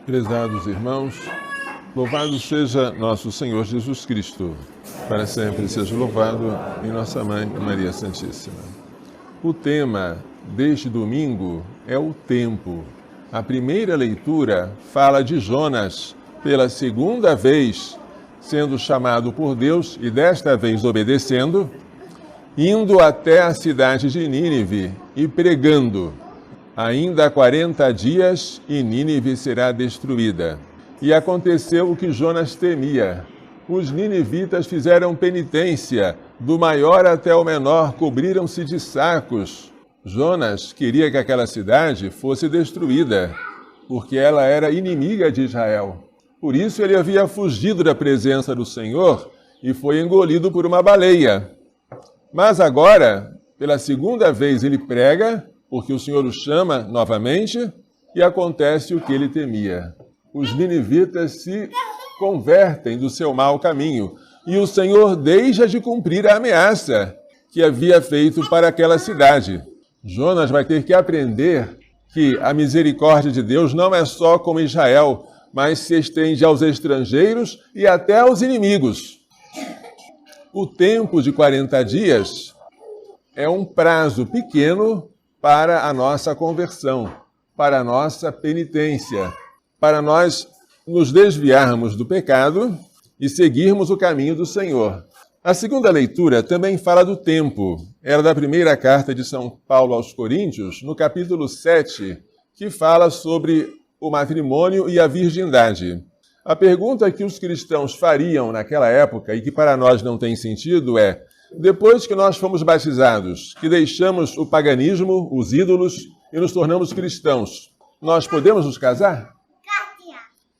Prezados irmãos, louvado seja nosso Senhor Jesus Cristo, para sempre seja louvado em nossa Mãe Maria Santíssima. O tema deste domingo é o tempo. A primeira leitura fala de Jonas, pela segunda vez sendo chamado por Deus e desta vez obedecendo, indo até a cidade de Nínive e pregando. Ainda há 40 dias e Nínive será destruída. E aconteceu o que Jonas temia. Os ninivitas fizeram penitência, do maior até o menor cobriram-se de sacos. Jonas queria que aquela cidade fosse destruída, porque ela era inimiga de Israel. Por isso ele havia fugido da presença do Senhor e foi engolido por uma baleia. Mas agora, pela segunda vez, ele prega, porque o Senhor o chama novamente, e acontece o que ele temia. Os ninivitas se convertem do seu mau caminho, e o Senhor deixa de cumprir a ameaça que havia feito para aquela cidade. Jonas vai ter que aprender que a misericórdia de Deus não é só com Israel, mas se estende aos estrangeiros e até aos inimigos. O tempo de 40 dias é um prazo pequeno para a nossa conversão, para a nossa penitência, para nós nos desviarmos do pecado e seguirmos o caminho do Senhor. A segunda leitura também fala do tempo. Era da primeira carta de São Paulo aos Coríntios, no capítulo 7, que fala sobre o matrimônio e a virgindade. A pergunta que os cristãos fariam naquela época, e que para nós não tem sentido, é: depois que nós fomos batizados, que deixamos o paganismo, os ídolos, e nos tornamos cristãos, nós podemos nos casar?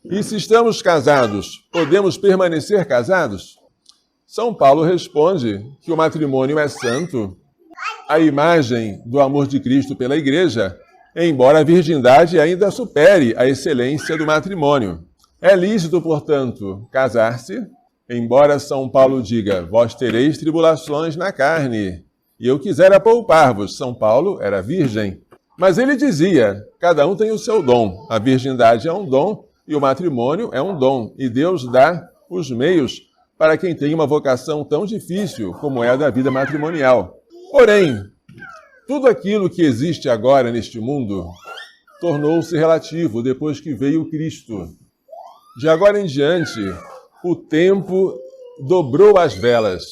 E se estamos casados, podemos permanecer casados? São Paulo responde que o matrimônio é santo, a imagem do amor de Cristo pela Igreja, embora a virgindade ainda supere a excelência do matrimônio. É lícito, portanto, casar-se, embora São Paulo diga: vós tereis tribulações na carne, e eu quisera poupar-vos. São Paulo era virgem. Mas ele dizia: cada um tem o seu dom. A virgindade é um dom e o matrimônio é um dom. E Deus dá os meios para quem tem uma vocação tão difícil como é a da vida matrimonial. Porém, tudo aquilo que existe agora neste mundo tornou-se relativo depois que veio Cristo. De agora em diante, o tempo dobrou as velas.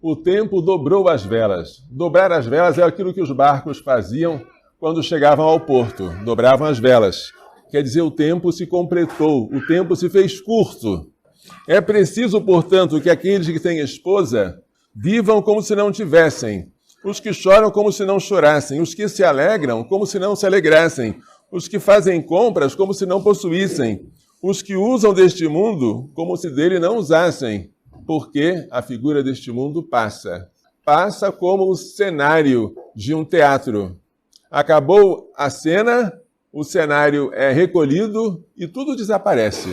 O tempo dobrou as velas. Dobrar as velas é aquilo que os barcos faziam quando chegavam ao porto. Dobravam as velas. Quer dizer, o tempo se completou, o tempo se fez curto. É preciso, portanto, que aqueles que têm esposa vivam como se não tivessem. Os que choram como se não chorassem. Os que se alegram como se não se alegrassem. Os que fazem compras como se não possuíssem. Os que usam deste mundo como se dele não usassem. Porque a figura deste mundo passa. Passa como o cenário de um teatro. Acabou a cena, o cenário é recolhido e tudo desaparece.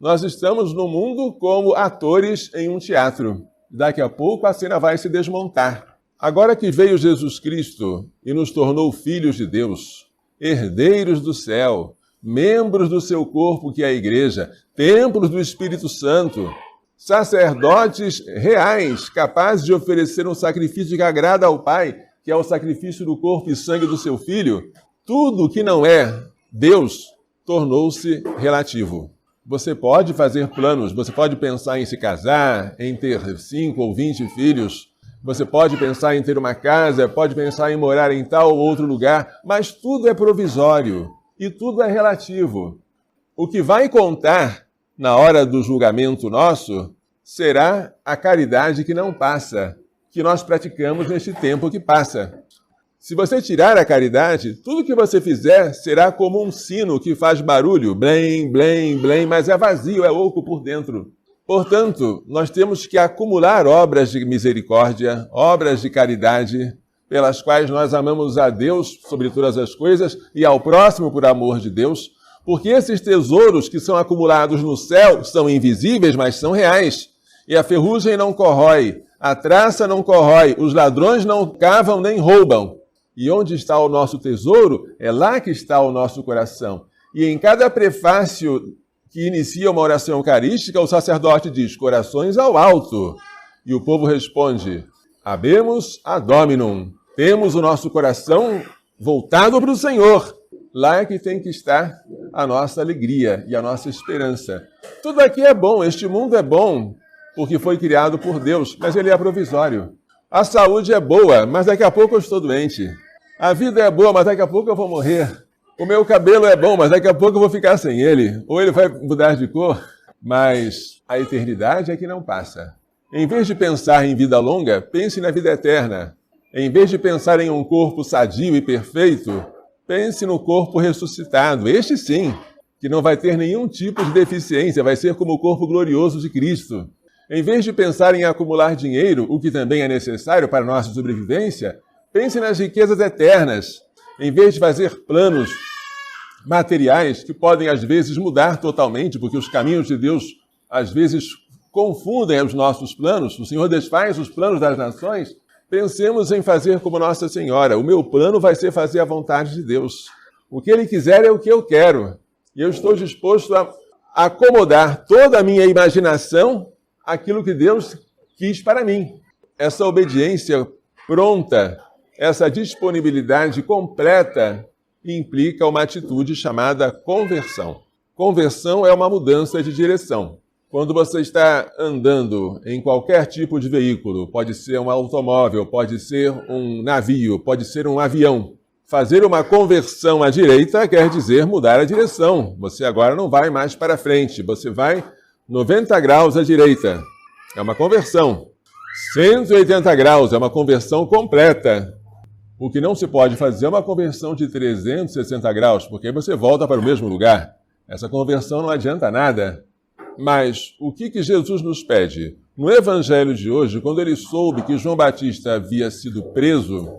Nós estamos no mundo como atores em um teatro. Daqui a pouco a cena vai se desmontar. Agora que veio Jesus Cristo e nos tornou filhos de Deus, herdeiros do céu, membros do seu corpo que é a Igreja, templos do Espírito Santo, sacerdotes reais, capazes de oferecer um sacrifício que agrada ao Pai, que é o sacrifício do corpo e sangue do seu Filho, tudo que não é Deus tornou-se relativo. Você pode fazer planos, você pode pensar em se casar, em ter 5 ou 20 filhos, você pode pensar em ter uma casa, pode pensar em morar em tal ou outro lugar, mas tudo é provisório e tudo é relativo. O que vai contar na hora do julgamento nosso será a caridade que não passa, que nós praticamos neste tempo que passa. Se você tirar a caridade, tudo que você fizer será como um sino que faz barulho, blém, blém, blém, mas é vazio, é oco por dentro. Portanto, nós temos que acumular obras de misericórdia, obras de caridade, pelas quais nós amamos a Deus sobre todas as coisas e ao próximo por amor de Deus, porque esses tesouros que são acumulados no céu são invisíveis, mas são reais. E a ferrugem não corrói, a traça não corrói, os ladrões não cavam nem roubam. E onde está o nosso tesouro, é lá que está o nosso coração. E em cada prefácio que inicia uma oração eucarística, o sacerdote diz, corações ao alto. E o povo responde, habemus ad Dominum. Temos o nosso coração voltado para o Senhor. Lá é que tem que estar a nossa alegria e a nossa esperança. Tudo aqui é bom, este mundo é bom, porque foi criado por Deus, mas ele é provisório. A saúde é boa, mas daqui a pouco eu estou doente. A vida é boa, mas daqui a pouco eu vou morrer. O meu cabelo é bom, mas daqui a pouco eu vou ficar sem ele. Ou ele vai mudar de cor. Mas a eternidade é que não passa. Em vez de pensar em vida longa, pense na vida eterna. Em vez de pensar em um corpo sadio e perfeito, pense no corpo ressuscitado. Este sim, que não vai ter nenhum tipo de deficiência, vai ser como o corpo glorioso de Cristo. Em vez de pensar em acumular dinheiro, o que também é necessário para a nossa sobrevivência, pense nas riquezas eternas. Em vez de fazer planos materiais que podem, às vezes, mudar totalmente, porque os caminhos de Deus, às vezes, confundem os nossos planos. O Senhor desfaz os planos das nações. Pensemos em fazer como Nossa Senhora. O meu plano vai ser fazer a vontade de Deus. O que Ele quiser é o que eu quero. E eu estou disposto a acomodar toda a minha imaginação àquilo que Deus quis para mim. Essa obediência pronta, essa disponibilidade completa implica uma atitude chamada conversão. Conversão é uma mudança de direção. Quando você está andando em qualquer tipo de veículo, pode ser um automóvel, pode ser um navio, pode ser um avião, fazer uma conversão à direita quer dizer mudar a direção. Você agora não vai mais para frente, você vai 90 graus à direita. É uma conversão. 180 graus é uma conversão completa. O que não se pode fazer é uma conversão de 360 graus, porque aí você volta para o mesmo lugar. Essa conversão não adianta nada. Mas o que Jesus nos pede? No Evangelho de hoje, quando ele soube que João Batista havia sido preso,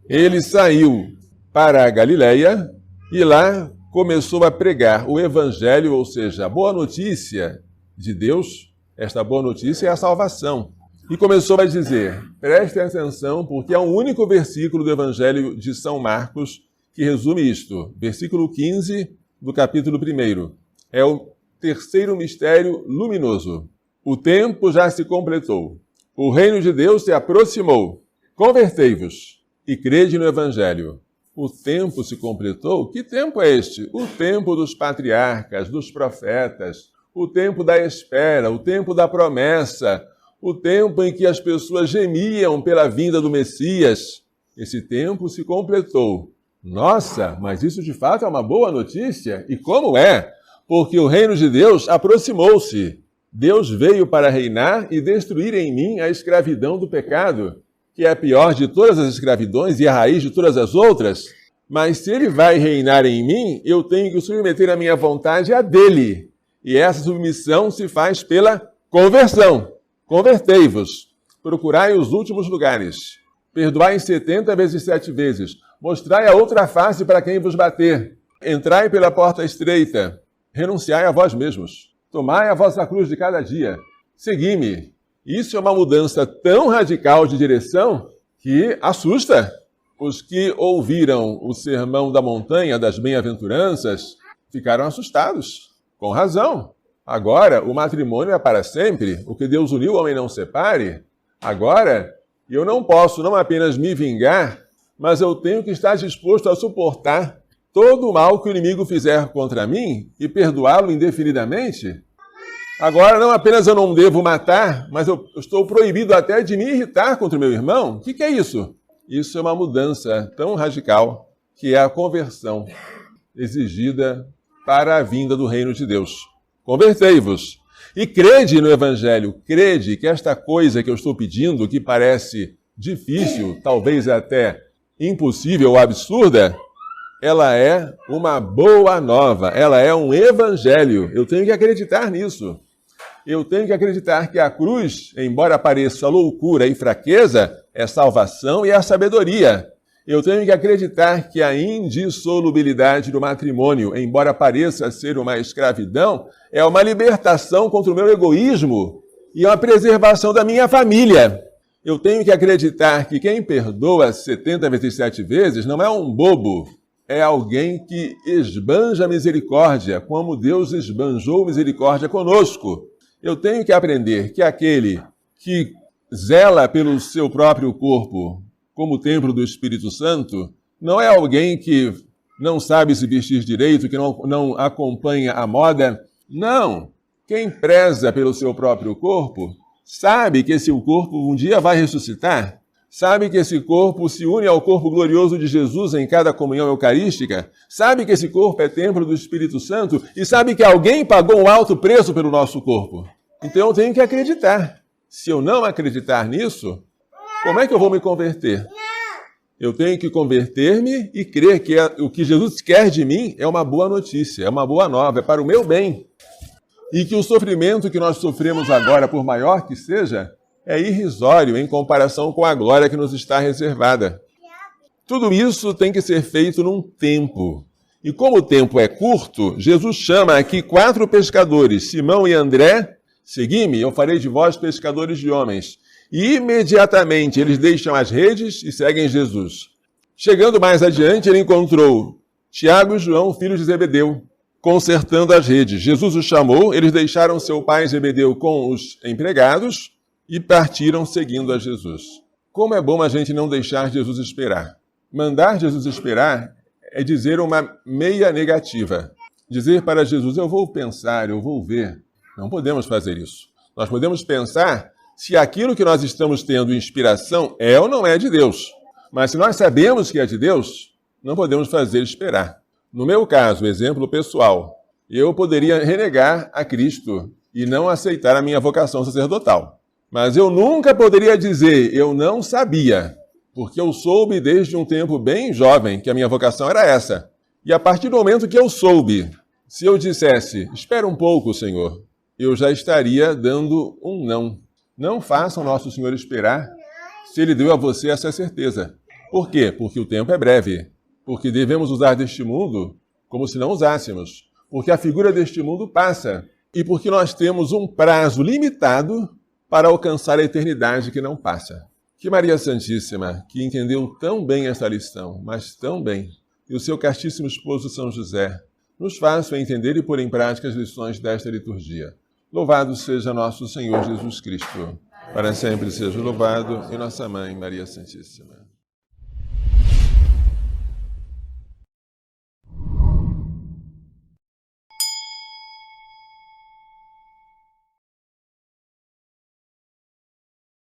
ele saiu para a Galileia e lá começou a pregar o Evangelho, ou seja, a boa notícia de Deus. Esta boa notícia é a salvação. E começou a dizer, prestem atenção, porque é um único versículo do Evangelho de São Marcos que resume isto. Versículo 15 do capítulo 1. É o terceiro mistério luminoso. O tempo já se completou. O reino de Deus se aproximou. Convertei-vos e crede no Evangelho. O tempo se completou? Que tempo é este? O tempo dos patriarcas, dos profetas, o tempo da espera, o tempo da promessa, o tempo em que as pessoas gemiam pela vinda do Messias. Esse tempo se completou. Nossa, mas isso de fato é uma boa notícia? E como é? Porque o reino de Deus aproximou-se. Deus veio para reinar e destruir em mim a escravidão do pecado, que é a pior de todas as escravidões e a raiz de todas as outras. Mas se ele vai reinar em mim, eu tenho que submeter a minha vontade à dele. E essa submissão se faz pela conversão. Convertei-vos, procurai os últimos lugares, perdoai 70 vezes 7 vezes, mostrai a outra face para quem vos bater, entrai pela porta estreita, renunciai a vós mesmos, tomai a vossa cruz de cada dia, segui-me. Isso é uma mudança tão radical de direção que assusta. Os que ouviram o sermão da montanha das bem-aventuranças ficaram assustados, com razão. Agora, o matrimônio é para sempre, o que Deus uniu, o homem não separe. Agora, eu não posso não apenas me vingar, mas eu tenho que estar disposto a suportar todo o mal que o inimigo fizer contra mim e perdoá-lo indefinidamente. Agora, não apenas eu não devo matar, mas eu estou proibido até de me irritar contra o meu irmão. O que é isso? Isso é uma mudança tão radical que é a conversão exigida para a vinda do reino de Deus. Convertei-vos e crede no Evangelho, crede que esta coisa que eu estou pedindo, que parece difícil, talvez até impossível ou absurda, ela é uma boa nova, ela é um Evangelho. Eu tenho que acreditar nisso. Eu tenho que acreditar que a cruz, embora pareça loucura e fraqueza, é salvação e é a sabedoria. Eu tenho que acreditar que a indissolubilidade do matrimônio, embora pareça ser uma escravidão, é uma libertação contra o meu egoísmo e uma preservação da minha família. Eu tenho que acreditar que quem perdoa 70 vezes 7 vezes não é um bobo, é alguém que esbanja misericórdia, como Deus esbanjou misericórdia conosco. Eu tenho que aprender que aquele que zela pelo seu próprio corpo como templo do Espírito Santo não é alguém que não sabe se vestir direito, que não acompanha a moda. Não! Quem preza pelo seu próprio corpo sabe que esse corpo um dia vai ressuscitar. Sabe que esse corpo se une ao corpo glorioso de Jesus em cada comunhão eucarística. Sabe que esse corpo é templo do Espírito Santo e sabe que alguém pagou um alto preço pelo nosso corpo. Então eu tenho que acreditar. Se eu não acreditar nisso, como é que eu vou me converter? Eu tenho que converter-me e crer que o que Jesus quer de mim é uma boa notícia, é uma boa nova, é para o meu bem. E que o sofrimento que nós sofremos agora, por maior que seja, é irrisório em comparação com a glória que nos está reservada. Tudo isso tem que ser feito num tempo. E como o tempo é curto, Jesus chama aqui 4 pescadores, Simão e André. Segui-me, eu farei de vós pescadores de homens. E imediatamente eles deixam as redes e seguem Jesus. Chegando mais adiante, ele encontrou Tiago e João, filhos de Zebedeu, consertando as redes. Jesus os chamou, eles deixaram seu pai Zebedeu com os empregados e partiram seguindo a Jesus. Como é bom a gente não deixar Jesus esperar. Mandar Jesus esperar é dizer uma meia negativa. Dizer para Jesus, eu vou pensar, eu vou ver. Não podemos fazer isso. Nós podemos pensar se aquilo que nós estamos tendo inspiração é ou não é de Deus. Mas se nós sabemos que é de Deus, não podemos fazer esperar. No meu caso, exemplo pessoal, eu poderia renegar a Cristo e não aceitar a minha vocação sacerdotal. Mas eu nunca poderia dizer, eu não sabia, porque eu soube desde um tempo bem jovem que a minha vocação era essa. E a partir do momento que eu soube, se eu dissesse, espera um pouco, Senhor, eu já estaria dando um não. Não faça o nosso Senhor esperar se Ele deu a você essa certeza. Por quê? Porque o tempo é breve. Porque devemos usar deste mundo como se não usássemos. Porque a figura deste mundo passa. E porque nós temos um prazo limitado para alcançar a eternidade que não passa. Que Maria Santíssima, que entendeu tão bem essa lição, mas tão bem, e o seu castíssimo esposo São José, nos façam entender e pôr em prática as lições desta liturgia. Louvado seja nosso Senhor Jesus Cristo. Para sempre seja louvado, e nossa Mãe Maria Santíssima.